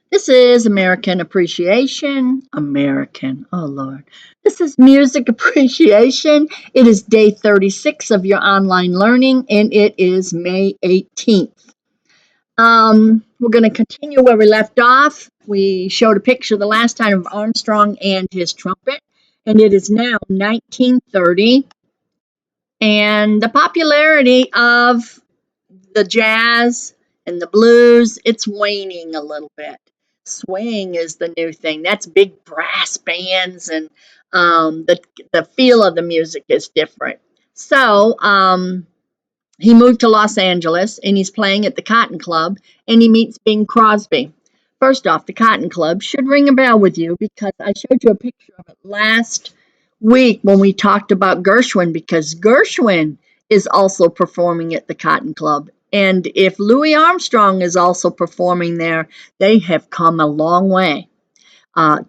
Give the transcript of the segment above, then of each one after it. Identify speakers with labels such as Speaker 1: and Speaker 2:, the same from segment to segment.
Speaker 1: This is American Appreciation. Oh Lord. This is Music Appreciation. It is day 36 of your online learning, and it is May 18th. We're going to continue where we left off. We showed a picture the last time of Armstrong and his trumpet, and it is now 1930. And the popularity of the jazz and the blues, it's waning a little bit. Swing is the new thing. That's big brass bands, and the feel of the music is different. So he moved to Los Angeles, and he's playing at the Cotton Club, and he meets Bing Crosby. First off, the Cotton Club should ring a bell with you because I showed you a picture of it last week when we talked about Gershwin, because Gershwin is also performing at the Cotton Club. And if Louis Armstrong is also performing there, they have come a long way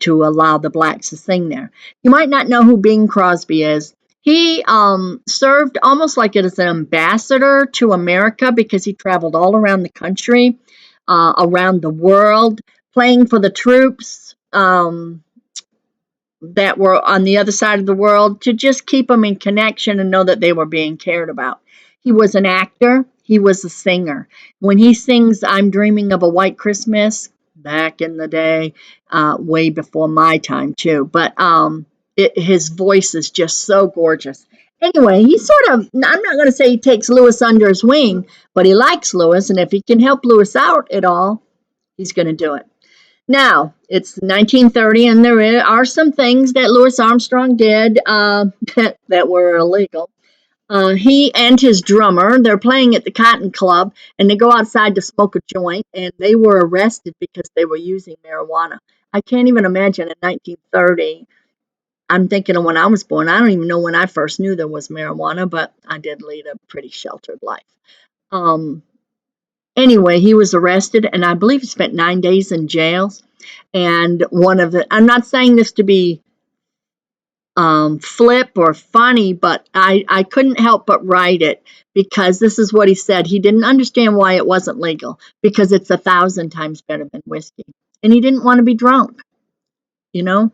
Speaker 1: to allow the blacks to sing there. You might not know who Bing Crosby is. He served almost like as an ambassador to America because he traveled all around the country, around the world, playing for the troops that were on the other side of the world, to just keep them in connection and know that they were being cared about. He was an actor. He was a singer. When he sings I'm Dreaming of a White Christmas, back in the day, way before my time too, but his voice is just so gorgeous. Anyway, he sort of, I'm not going to say he takes Lewis under his wing, but he likes Lewis, and if he can help Lewis out at all, he's going to do it. Now, it's 1930, and there are some things that Louis Armstrong did that were illegal. He and his drummer, they're playing at the Cotton Club, and they go outside to smoke a joint, and they were arrested because they were using marijuana. I can't even imagine in 1930. I'm thinking of when I was born. I don't even know when I first knew there was marijuana, but I did lead a pretty sheltered life. Um, Anyway, he was arrested, and I believe he spent 9 days in jail. And I'm not saying this to be flip or funny, but I couldn't help but write it because this is what he said. He didn't understand why it wasn't legal because it's 1,000 times better than whiskey. And he didn't want to be drunk, you know?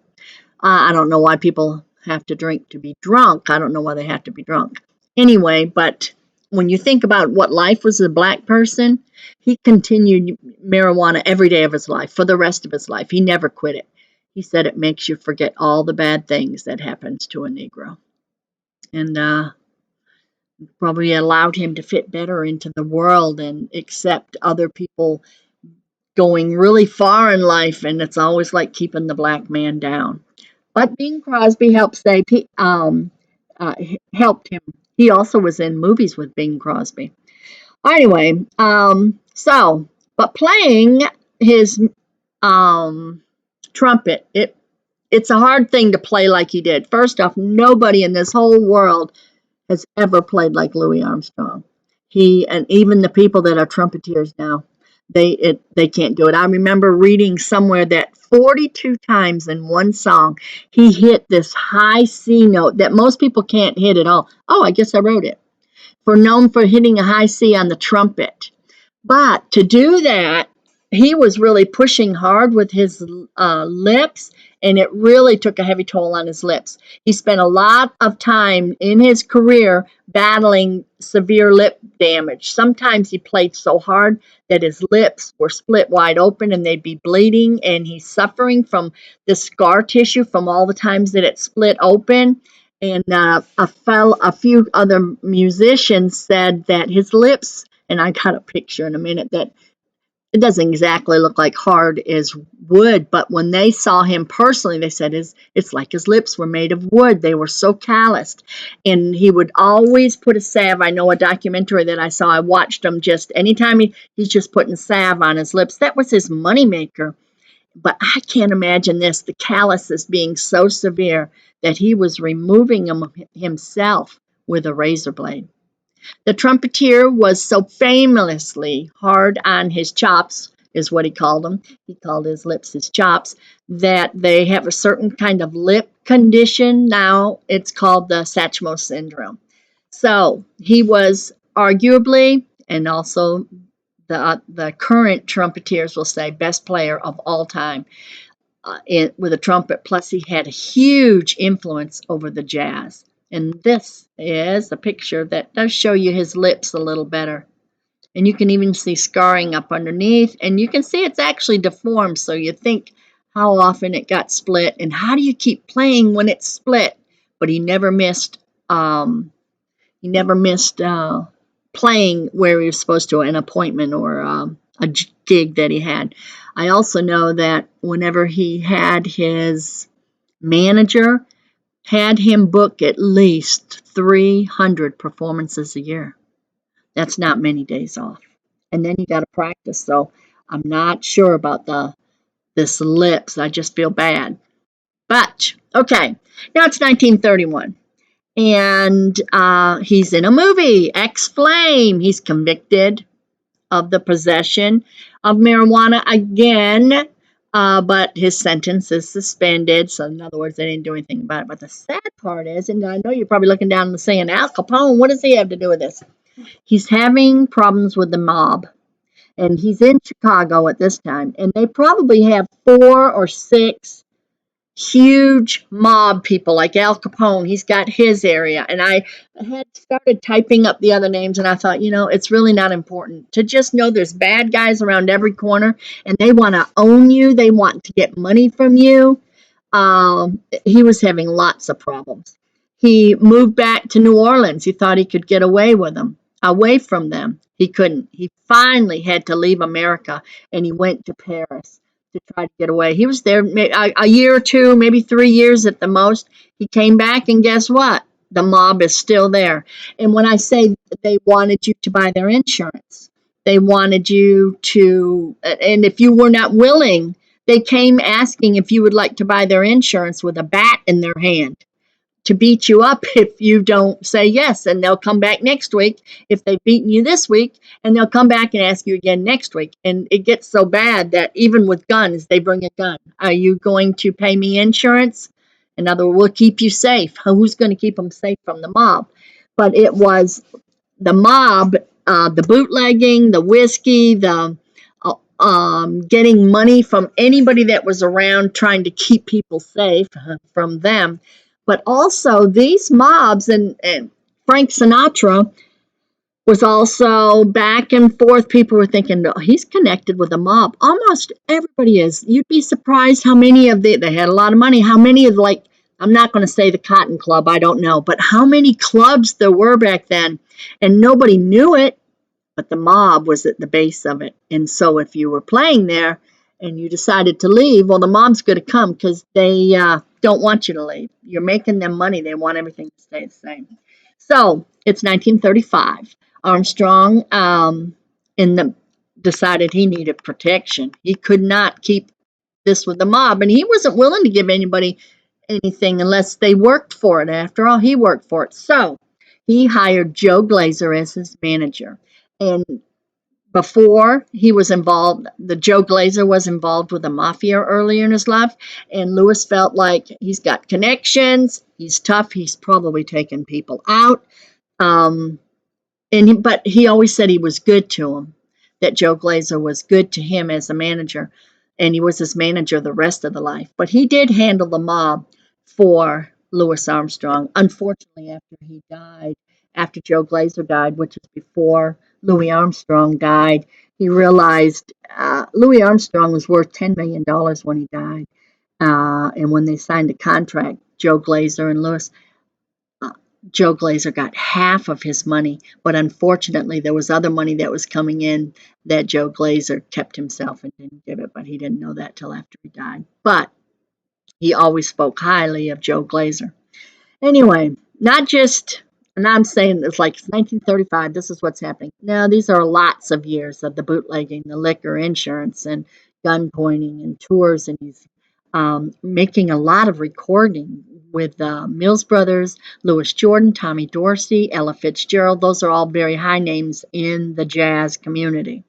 Speaker 1: I don't know why people have to drink to be drunk. I don't know why they have to be drunk. Anyway, but when you think about what life was as a black person, he continued marijuana every day of his life for the rest of his life. He never quit it. He said it makes you forget all the bad things that happens to a Negro. And probably allowed him to fit better into the world and accept other people going really far in life. And it's always like keeping the black man down. But Bing Crosby helped him. He also was in movies with Bing Crosby. Anyway, but playing his trumpet, it's a hard thing to play like he did. First off, nobody in this whole world has ever played like Louis Armstrong. He and even the people that are trumpeters now, they can't do it. I remember reading somewhere that 42 times in one song he hit this high C note that most people can't hit at all. Oh, I guess I wrote it. Known for hitting a high C on the trumpet. But to do that, he was really pushing hard with his lips, and it really took a heavy toll on his lips. He spent a lot of time in his career battling severe lip damage. Sometimes he played so hard that his lips were split wide open and they'd be bleeding, and he's suffering from the scar tissue from all the times that it split open. And a few other musicians said that his lips, and I got a picture in a minute, that it doesn't exactly look like hard as wood, but when they saw him personally, they said it's like his lips were made of wood. They were so calloused. And he would always put a salve. I know a documentary that I saw, I watched him just anytime he's just putting salve on his lips. That was his moneymaker. But I can't imagine the calluses being so severe that he was removing them himself with a razor blade. The trumpeter was so famously hard on his chops, is what he called them. He called his lips his chops, that they have a certain kind of lip condition. Now it's called the Satchmo syndrome. So he was arguably, and also the current trumpeters will say best player of all time with a trumpet. Plus, he had a huge influence over the jazz. And this is a picture that does show you his lips a little better. And you can even see scarring up underneath. And you can see it's actually deformed. So you think how often it got split. And how do you keep playing when it's split? But he never missed. He never missed playing where he was supposed to, an appointment or a gig that he had. I also know that whenever he had his manager, had him book at least 300 performances a year. That's not many days off. And then you got to practice. So I'm not sure about this lips. I just feel bad. But okay, now it's 1931. And he's in a movie, X-Flame. He's convicted of the possession of marijuana again, but his sentence is suspended. So, in other words, they didn't do anything about it. But the sad part is, and I know you're probably looking down and saying, Al Capone, what does he have to do with this? He's having problems with the mob. And he's in Chicago at this time. And they probably have 4 or 6 huge mob people like Al Capone. He's got his area. And I had started typing up the other names, and I thought, it's really not important to just know there's bad guys around every corner, and they want to own you. They want to get money from you. He was having lots of problems. He moved back to New Orleans. He thought he could get away from them. He couldn't. He finally had to leave America, and he went to Paris to try to get away. He was there a year or 2, maybe 3 years at the most. He came back, and guess what? The mob is still there. And when I say they wanted you to buy their insurance, they wanted you to, and if you were not willing, they came asking if you would like to buy their insurance with a bat in their hand to beat you up if you don't say yes. And they'll come back next week if they've beaten you this week, and they'll come back and ask you again next week. And it gets so bad that even with guns, they bring a gun. Are you going to pay me insurance? In other words, we'll keep you safe. Who's going to keep them safe from the mob? But it was the mob, the bootlegging, the whiskey, the getting money from anybody that was around trying to keep people safe from them. But also these mobs, and Frank Sinatra was also back and forth. People were thinking, oh, he's connected with a mob. Almost everybody is. You'd be surprised how many of they had a lot of money, how many of I'm not going to say the Cotton Club, I don't know, but how many clubs there were back then, and nobody knew it, but the mob was at the base of it. And so if you were playing there and you decided to leave, well, the mob's going to come because they don't want you to leave. You're making them money. They want everything to stay the same. So it's 1935. Armstrong decided he needed protection. He could not keep this with the mob, and he wasn't willing to give anybody anything unless they worked for it. After all, he worked for it. So he hired Joe Glazer as his manager. And before he was involved, the Joe Glazer was involved with the mafia earlier in his life, and Lewis felt like he's got connections, he's tough, he's probably taken people out. But he always said he was good to him, that Joe Glazer was good to him as a manager, and he was his manager the rest of the life. But he did handle the mob for Louis Armstrong. Unfortunately, after Joe Glazer died, which is before Louis Armstrong died, he realized Louis Armstrong was worth $10 million when he died. And when they signed the contract, Joe Glazer and Louis, Joe Glazer got half of his money, but unfortunately there was other money that was coming in that Joe Glazer kept himself and didn't give it, but he didn't know that till after he died. But he always spoke highly of Joe Glazer. Anyway, not just, and I'm saying it's like 1935, this is what's happening. Now, these are lots of years of the bootlegging, the liquor, insurance, and gun pointing, and tours, and he's making a lot of recording with Mills Brothers, Louis Jordan, Tommy Dorsey, Ella Fitzgerald. Those are all very high names in the jazz community.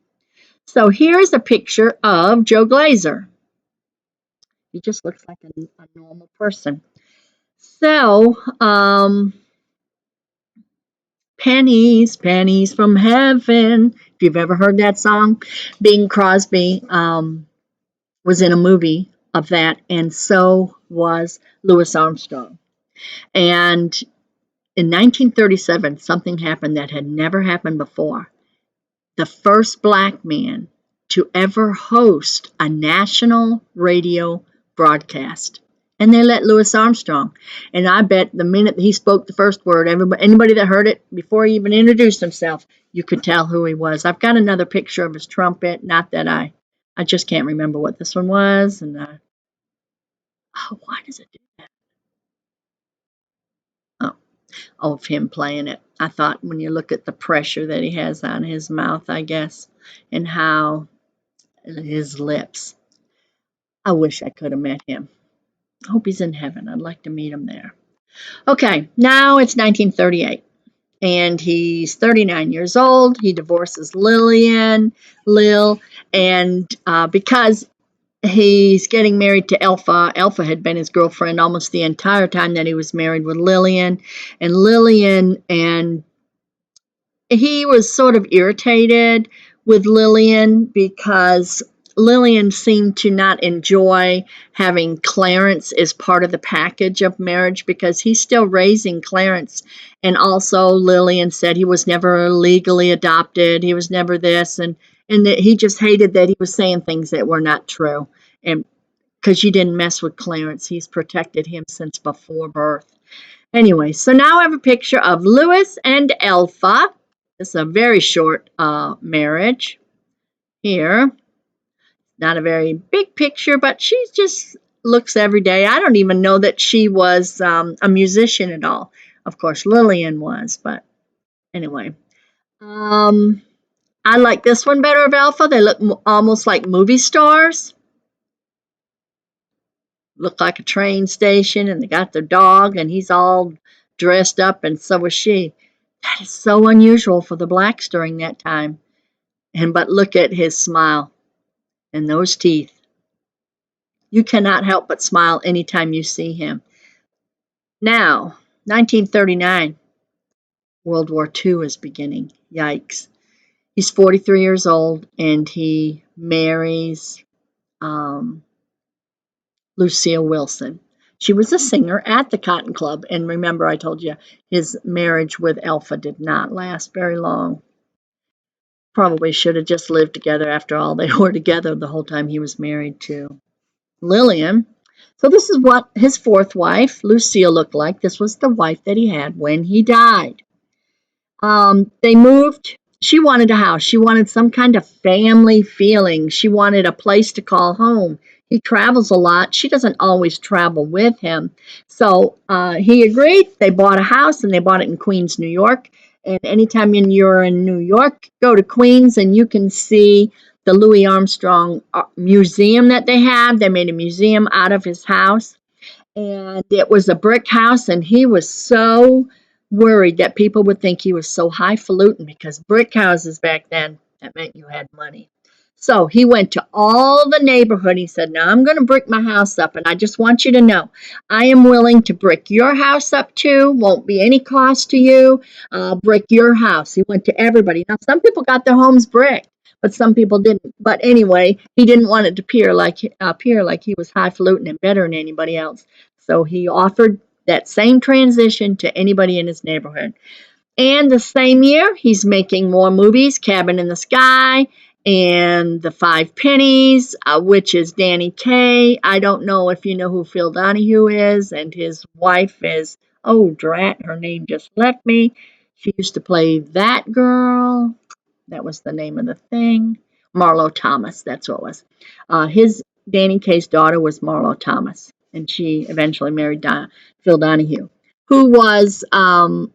Speaker 1: So here's a picture of Joe Glazer. He just looks like a normal person. So, pennies, pennies from heaven. you've ever heard that song. Bing Crosby was in a movie of that, and so was Louis Armstrong. And in 1937, something happened that had never happened before. The first black man to ever host a national radio broadcast. And they let Louis Armstrong. And I bet the minute he spoke the first word, anybody that heard it before he even introduced himself, you could tell who he was. I've got another picture of his trumpet. Not that I just can't remember what this one was. And why does it do that? Of him playing it. I thought when you look at the pressure that he has on his mouth, I guess, and how his lips. I wish I could have met him. I hope he's in heaven. I'd like to meet him there. Okay, now it's 1938, and he's 39 years old. He divorces Lil, and because he's getting married to Alpha. Alpha had been his girlfriend almost the entire time that he was married with Lillian. And Lillian and he was sort of irritated with Lillian because Lillian seemed to not enjoy having Clarence as part of the package of marriage because he's still raising Clarence. And also Lillian said he was never legally adopted. He was never this. And that he just hated that he was saying things that were not true. And because you didn't mess with Clarence, he's protected him since before birth. Anyway, so now I have a picture of Louis and Alpha. This is a very short marriage here. Not a very big picture, but she just looks every day. I don't even know that she was a musician at all. Of course, Lillian was, but anyway. I like this one better of Alpha. They look almost like movie stars. Look like a train station, and they got their dog, and he's all dressed up, and so is she. That is so unusual for the blacks during that time. But look at his smile and those teeth. You cannot help but smile anytime you see him. Now, 1939, World War II is beginning. Yikes. He's 43 years old, and he marries Lucille Wilson. She was a singer at the Cotton Club, and remember I told you his marriage with Alpha did not last very long. Probably should have just lived together after all. They were together the whole time he was married to Lillian. So this is what his fourth wife, Lucille, looked like. This was the wife that he had when he died. They moved. She wanted a house. She wanted some kind of family feeling. She wanted a place to call home. He travels a lot. She doesn't always travel with him. So he agreed. They bought a house, and they bought it in Queens, New York. And anytime you're in New York, go to Queens, and you can see the Louis Armstrong museum that they have. They made a museum out of his house. And it was a brick house, and he was so worried that people would think he was so highfalutin because brick houses back then, that meant you had money. So he went to all the neighborhood. He said, now I'm going to brick my house up, and I just want you to know, I am willing to brick your house up too. Won't be any cost to you. I'll brick your house. He went to everybody. Now, some people got their homes bricked, but some people didn't. But anyway, he didn't want it to appear like he was highfalutin and better than anybody else. So he offered that same transition to anybody in his neighborhood. And the same year, he's making more movies, Cabin in the Sky and The Five Pennies, which is Danny Kaye. I don't know if you know who Phil Donahue is, and his wife is, oh, drat, her name just left me. She used to play that girl. That was the name of the thing. Marlo Thomas, that's what it was. Danny Kaye's daughter was Marlo Thomas, and she eventually married Phil Donahue, who was a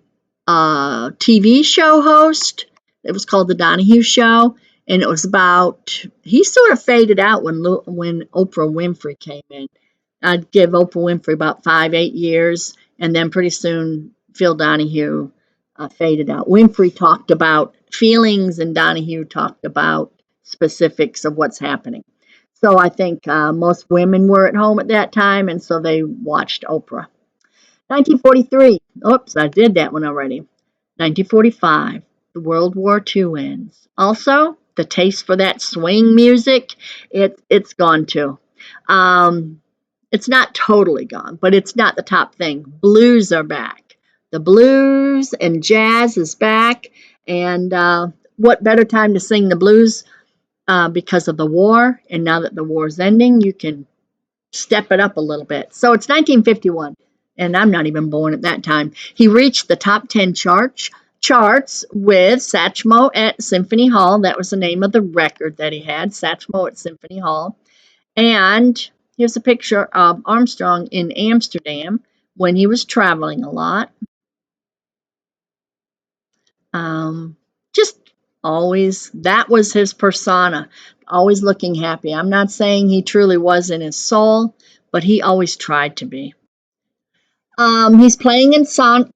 Speaker 1: TV show host. It was called The Donahue Show, and it was about, he sort of faded out when Oprah Winfrey came in. I'd give Oprah Winfrey about 5-8 years, and then pretty soon Phil Donahue faded out. Winfrey talked about feelings, and Donahue talked about specifics of what's happening. So I think most women were at home at that time, and so they watched Oprah. 1943. Oops, I did that one already. 1945. World War II ends. Also, the taste for that swing music, it's gone too. Um, it's not totally gone, but it's not the top thing. Blues are back. The blues and jazz is back, and what better time to sing the blues because of the war? And now that the war's ending, you can step it up a little bit. So it's 1951, and I'm not even born at that time. He reached the top 10 charts with Satchmo at Symphony Hall. That was the name of the record that he had, Satchmo at Symphony Hall. And here's a picture of Armstrong in Amsterdam when he was traveling a lot. Just always, that was his persona, always looking happy. I'm not saying he truly was in his soul, but he always tried to be. He's playing in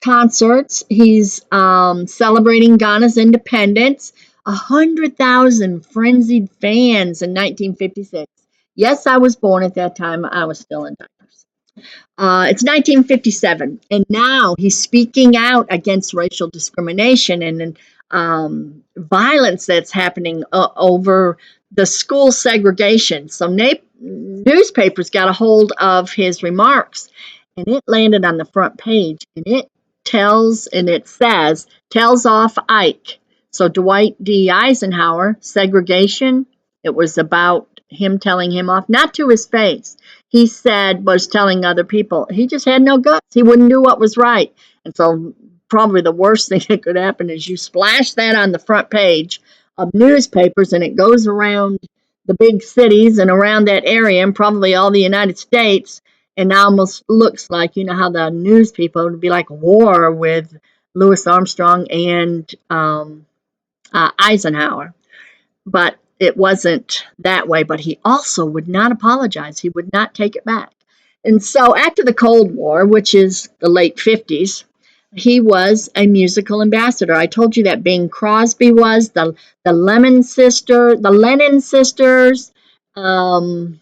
Speaker 1: concerts. He's celebrating Ghana's independence. 100,000 frenzied fans in 1956. Yes, I was born at that time. I was still in diapers. It's 1957, and now he's speaking out against racial discrimination and violence that's happening over the school segregation. So newspapers got a hold of his remarks, and it landed on the front page, and it says, tells off Ike. So Dwight D. Eisenhower, segregation, it was about him telling him off, not to his face. He said, was telling other people, he just had no guts. He wouldn't do what was right. And so probably the worst thing that could happen is you splash that on the front page of newspapers, and it goes around the big cities and around that area and probably all the United States, and almost looks like, you know, how the news people would be like war with Louis Armstrong and Eisenhower. But it wasn't that way. But he also would not apologize. He would not take it back. And so after the Cold War, which is the late 50s, he was a musical ambassador. I told you that Bing Crosby was, the Lennon sisters, um,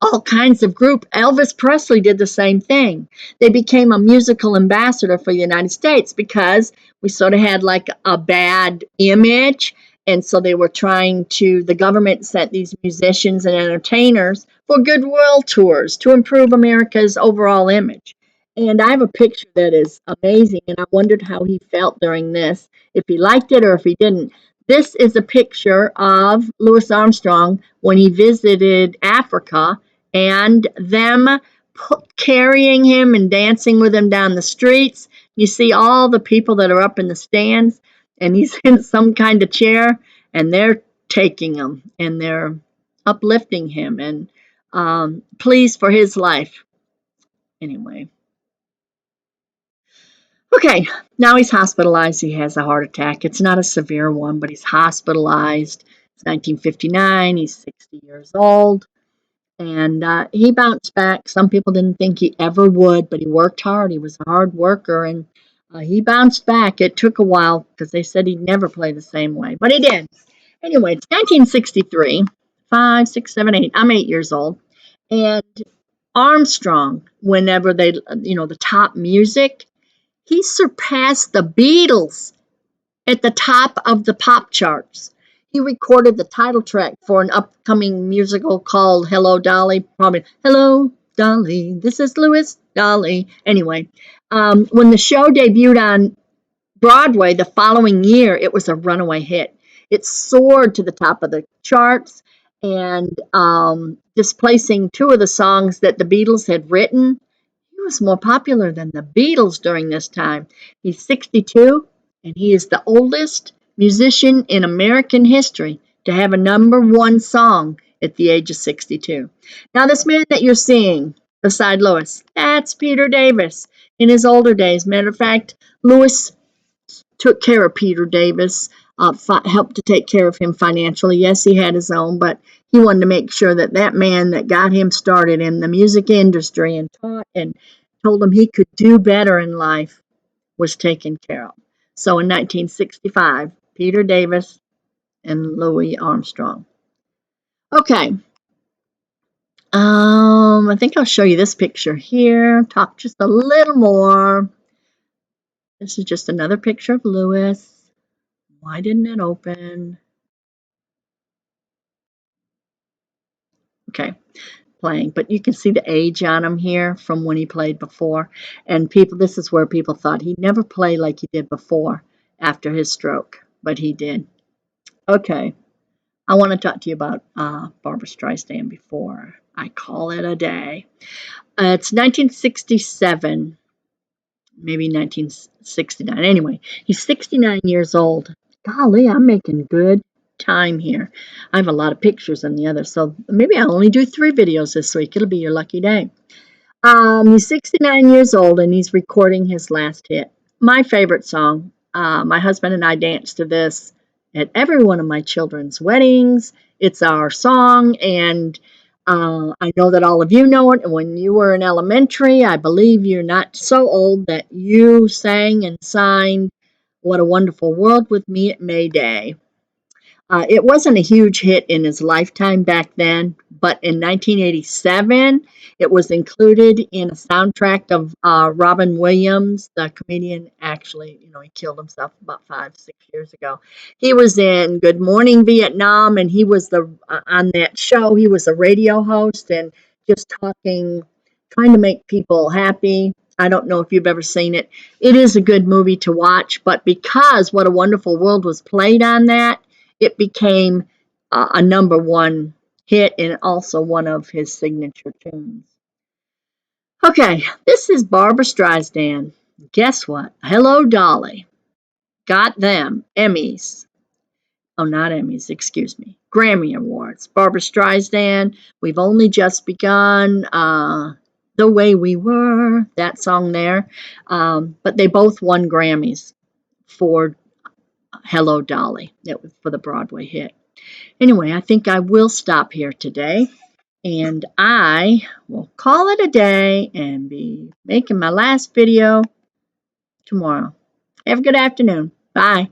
Speaker 1: all kinds of group. Elvis Presley did the same thing. They became a musical ambassador for the United States because we sort of had like a bad image. And so they were the government sent these musicians and entertainers for goodwill tours to improve America's overall image. And I have a picture that is amazing, and I wondered how he felt during this, if he liked it or if he didn't. This is a picture of Louis Armstrong when he visited Africa and them carrying him and dancing with him down the streets. You see all the people that are up in the stands, and he's in some kind of chair, and they're taking him and they're uplifting him and pleased for his life. Anyway. Okay, now he's hospitalized. He has a heart attack. It's not a severe one, but he's hospitalized. It's 1959. He's 60 years old. And he bounced back. Some people didn't think he ever would, but he worked hard. He was a hard worker, and he bounced back. It took a while because they said he'd never play the same way, but he did. Anyway, it's 1963, 5, 6, 7, 8. I'm 8 years old. And Armstrong, whenever the top music, he surpassed the Beatles at the top of the pop charts. He recorded the title track for an upcoming musical called Hello, Dolly. Probably, Hello, Dolly, this is Louis, Dolly. Anyway, when the show debuted on Broadway the following year, it was a runaway hit. It soared to the top of the charts and displacing two of the songs that the Beatles had written. He was more popular than the Beatles during this time. He's 62, and he is the oldest musician in American history to have a #1 song at the age of 62. Now, this man that you're seeing beside Louis, that's Peter Davis in his older days. Matter of fact, Louis took care of Peter Davis, helped to take care of him financially. Yes, he had his own, but he wanted to make sure that that man that got him started in the music industry and taught and told him he could do better in life was taken care of. So in 1965, Peter Davis and Louis Armstrong. Okay. I think I'll show you this picture here. Talk just a little more. This is just another picture of Louis. Why didn't it open? Okay, playing, but you can see the age on him here from when he played before. And people, this is where people thought he'd never play like he did before after his stroke, but he did. Okay, I want to talk to you about Barbara Streisand before I call it a day. It's 1967, maybe 1969. Anyway, he's 69 years old. Golly, I'm making good time here. I have a lot of pictures on the other, so maybe I'll only do 3 videos this week. It'll be your lucky day. He's 69 years old and he's recording his last hit. My favorite song. My husband and I danced to this at every one of my children's weddings. It's our song, and I know that all of you know it. And when you were in elementary, I believe you're not so old that you sang and signed What a Wonderful World with me at May Day. It wasn't a huge hit in his lifetime back then, but in 1987, it was included in a soundtrack of Robin Williams, the comedian. Actually, he killed himself about 5, 6 years ago. He was in Good Morning Vietnam, and he was on that show. He was a radio host and just trying to make people happy. I don't know if you've ever seen it. It is a good movie to watch, but because What a Wonderful World was played on that, it became a #1 hit and also one of his signature tunes. Okay, this is Barbara Streisand. Guess what? Hello, Dolly. Got them Emmys. Oh, not Emmys, excuse me. Grammy Awards. Barbara Streisand, We've Only Just Begun. The Way We Were, that song there. But they both won Grammys for Hello, Dolly. That was for the Broadway hit. Anyway, I think I will stop here today, and I will call it a day and be making my last video tomorrow. Have a good afternoon. Bye.